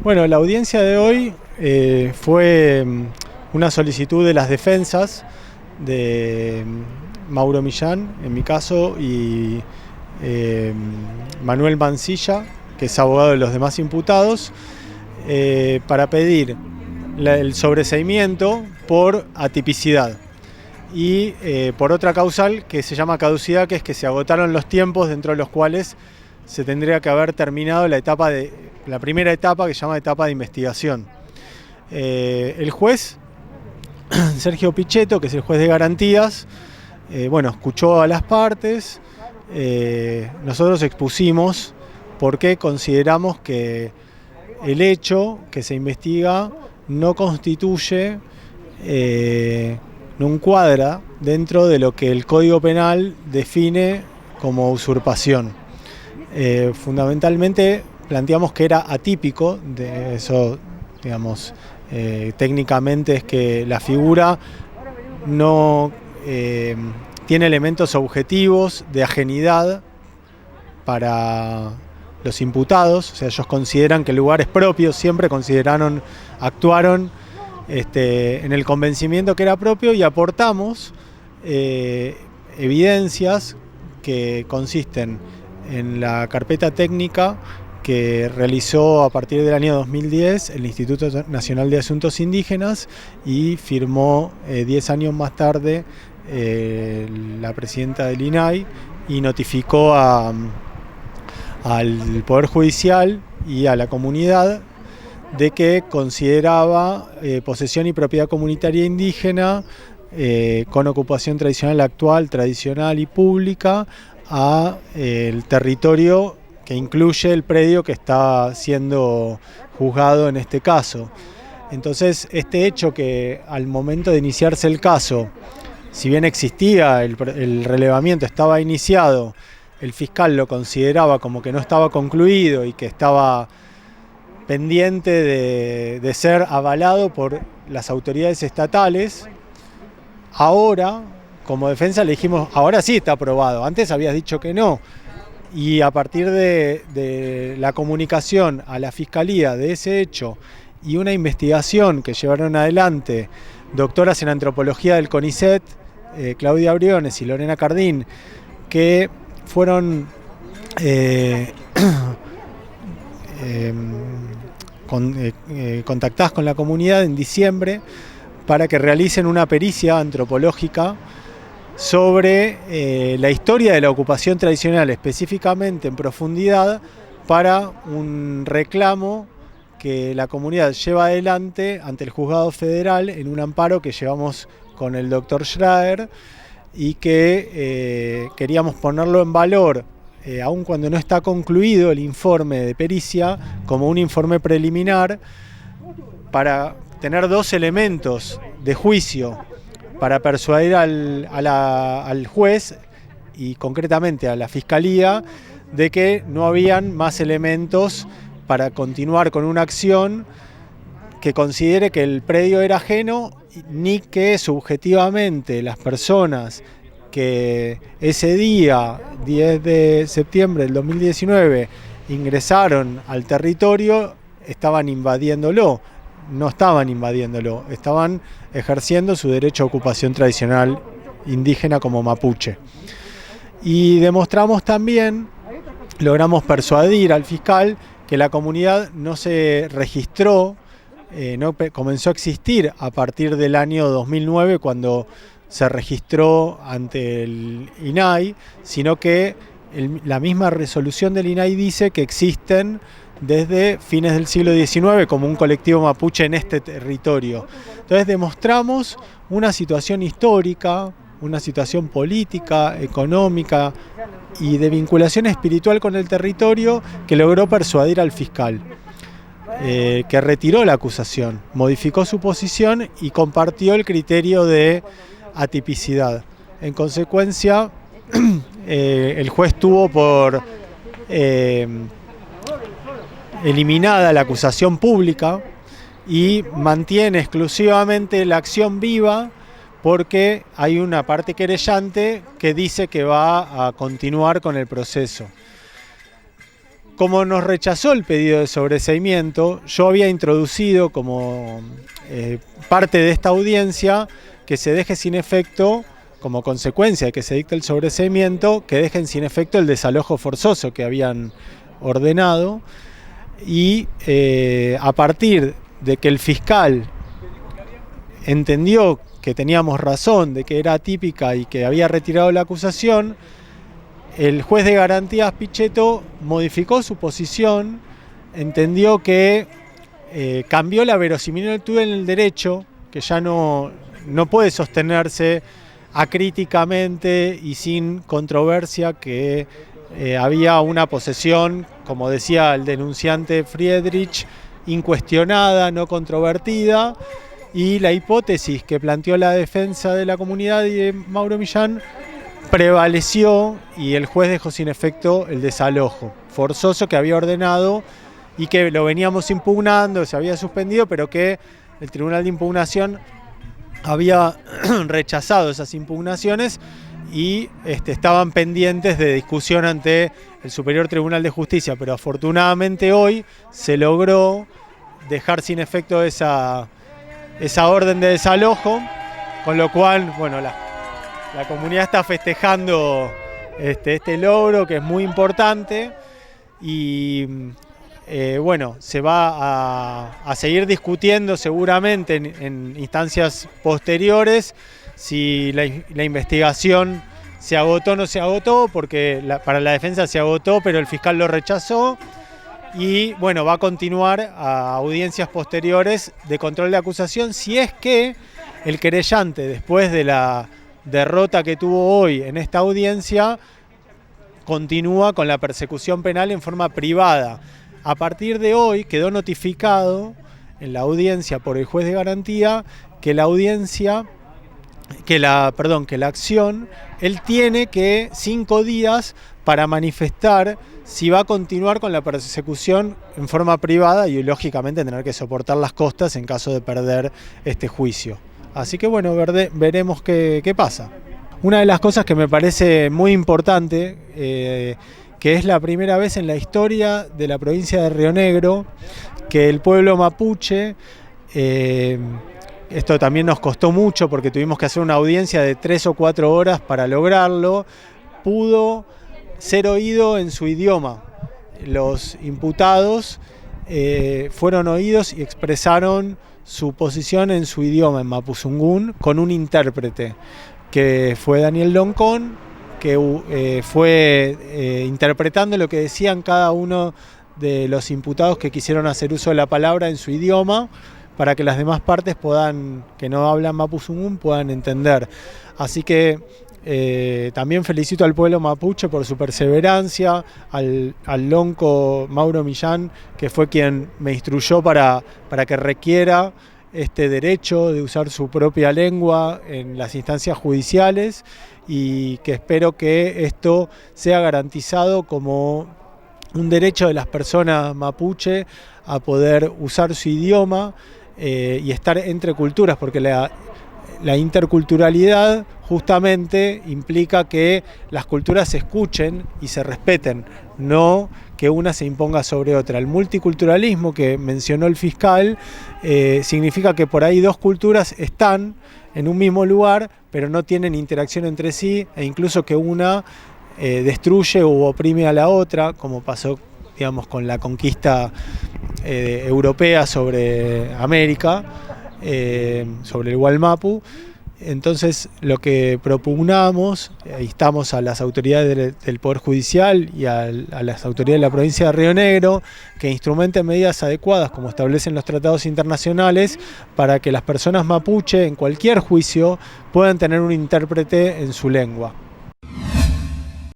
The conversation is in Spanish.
Bueno, la audiencia de hoy fue una solicitud de las defensas de Mauro Millán, en mi caso, y Manuel Mancilla, que es abogado de los demás imputados, para pedir el sobreseimiento por atipicidad y por otra causal que se llama caducidad, que es que se agotaron los tiempos dentro de los cuales se tendría que haber terminado la primera etapa, que se llama etapa de investigación. El juez, Sergio Pichetto, que es el juez de garantías, escuchó a las partes. Nosotros expusimos por qué consideramos que el hecho que se investiga no constituye, no encuadra dentro de lo que el Código Penal define como usurpación. Fundamentalmente planteamos que era atípico, de eso, digamos, técnicamente es que la figura no tiene elementos objetivos de ajenidad para los imputados, o sea, ellos consideran que el lugar es propio, siempre actuaron en el convencimiento que era propio, y aportamos evidencias que consisten en la carpeta técnica que realizó a partir del año 2010 el Instituto Nacional de Asuntos Indígenas y firmó 10 años más tarde la presidenta del INAI, y notificó al Poder Judicial y a la comunidad de que consideraba posesión y propiedad comunitaria indígena con ocupación tradicional actual, tradicional y pública a el territorio que incluye el predio que está siendo juzgado en este caso. Entonces, este hecho, que al momento de iniciarse el caso, si bien existía el relevamiento, estaba iniciado, el fiscal lo consideraba como que no estaba concluido y que estaba pendiente de ser avalado por las autoridades estatales. Ahora, como defensa, le dijimos, ahora sí está aprobado, antes habías dicho que no. Y a partir de la comunicación a la Fiscalía de ese hecho y una investigación que llevaron adelante doctoras en antropología del CONICET, Claudia Briones y Lorena Cardín, que fueron contactadas con la comunidad en diciembre para que realicen una pericia antropológica sobre la historia de la ocupación tradicional, específicamente en profundidad, para un reclamo que la comunidad lleva adelante ante el Juzgado Federal en un amparo que llevamos con el doctor Schrader, y que queríamos ponerlo en valor, aun cuando no está concluido el informe de pericia, como un informe preliminar, para tener dos elementos de juicio para persuadir al juez y concretamente a la Fiscalía de que no habían más elementos para continuar con una acción que considere que el predio era ajeno, ni que subjetivamente las personas que ese día, 10 de septiembre del 2019, ingresaron al territorio, estaban invadiéndolo. No estaban invadiéndolo, estaban ejerciendo su derecho a ocupación tradicional indígena como mapuche. Y demostramos también, logramos persuadir al fiscal que la comunidad no se registró, no comenzó a existir a partir del año 2009, cuando se registró ante el INAI, sino que la misma resolución del INAI dice que existen desde fines del siglo XIX como un colectivo mapuche en este territorio. Entonces demostramos una situación histórica, una situación política, económica y de vinculación espiritual con el territorio, que logró persuadir al fiscal, que retiró la acusación, modificó su posición y compartió el criterio de atipicidad. En consecuencia, el juez tuvo por eliminada la acusación pública y mantiene exclusivamente la acción viva, porque hay una parte querellante que dice que va a continuar con el proceso. Como nos rechazó el pedido de sobreseimiento, yo había introducido como parte de esta audiencia que se deje sin efecto, como consecuencia de que se dicte el sobreseimiento, que dejen sin efecto el desalojo forzoso que habían ordenado, y a partir de que el fiscal entendió que teníamos razón, de que era atípica y que había retirado la acusación, el juez de garantías Pichetto modificó su posición, entendió que cambió la verosimilitud en el derecho, que ya no puede sostenerse acríticamente y sin controversia que había una posesión, como decía el denunciante Friedrich, incuestionada, no controvertida, y la hipótesis que planteó la defensa de la comunidad y de Mauro Millán prevaleció y el juez dejó sin efecto el desalojo forzoso que había ordenado y que lo veníamos impugnando, se había suspendido, pero que el Tribunal de Impugnación había rechazado esas impugnaciones y estaban pendientes de discusión ante el Superior Tribunal de Justicia, pero afortunadamente hoy se logró dejar sin efecto esa orden de desalojo, con lo cual, bueno, la comunidad está festejando este logro, que es muy importante, y bueno, se va a seguir discutiendo seguramente en instancias posteriores si la investigación se agotó o no se agotó, porque para la defensa se agotó, pero el fiscal lo rechazó, y bueno, va a continuar a audiencias posteriores de control de acusación si es que el querellante, después de la derrota que tuvo hoy en esta audiencia, continúa con la persecución penal en forma privada. A partir de hoy quedó notificado en la audiencia por el juez de garantía que la acción, él tiene que 5 días para manifestar si va a continuar con la persecución en forma privada y lógicamente tener que soportar las costas en caso de perder este juicio. Así que bueno, veremos qué pasa. Una de las cosas que me parece muy importante, que es la primera vez en la historia de la provincia de Río Negro que el pueblo mapuche, esto también nos costó mucho porque tuvimos que hacer una audiencia de 3 o 4 horas para lograrlo, pudo ser oído en su idioma. Los imputados fueron oídos y expresaron su posición en su idioma, en mapuzungún, con un intérprete, que fue Daniel Loncón, que fue interpretando lo que decían cada uno de los imputados que quisieron hacer uso de la palabra en su idioma, para que las demás partes que no hablan mapuzungún puedan entender. Así que también felicito al pueblo mapuche por su perseverancia, al lonco Mauro Millán, que fue quien me instruyó para que requiera este derecho de usar su propia lengua en las instancias judiciales, y que espero que esto sea garantizado como un derecho de las personas mapuche a poder usar su idioma y estar entre culturas, porque la interculturalidad justamente implica que las culturas se escuchen y se respeten, no que una se imponga sobre otra. El multiculturalismo que mencionó el fiscal significa que por ahí 2 culturas están en un mismo lugar, pero no tienen interacción entre sí, e incluso que una destruye u oprime a la otra, como pasó, digamos, con la conquista europea sobre América, sobre el Gualmapu. Entonces, lo que propugnamos, instamos a las autoridades del Poder Judicial y a las autoridades de la provincia de Río Negro que instrumenten medidas adecuadas, como establecen los tratados internacionales, para que las personas mapuche en cualquier juicio puedan tener un intérprete en su lengua.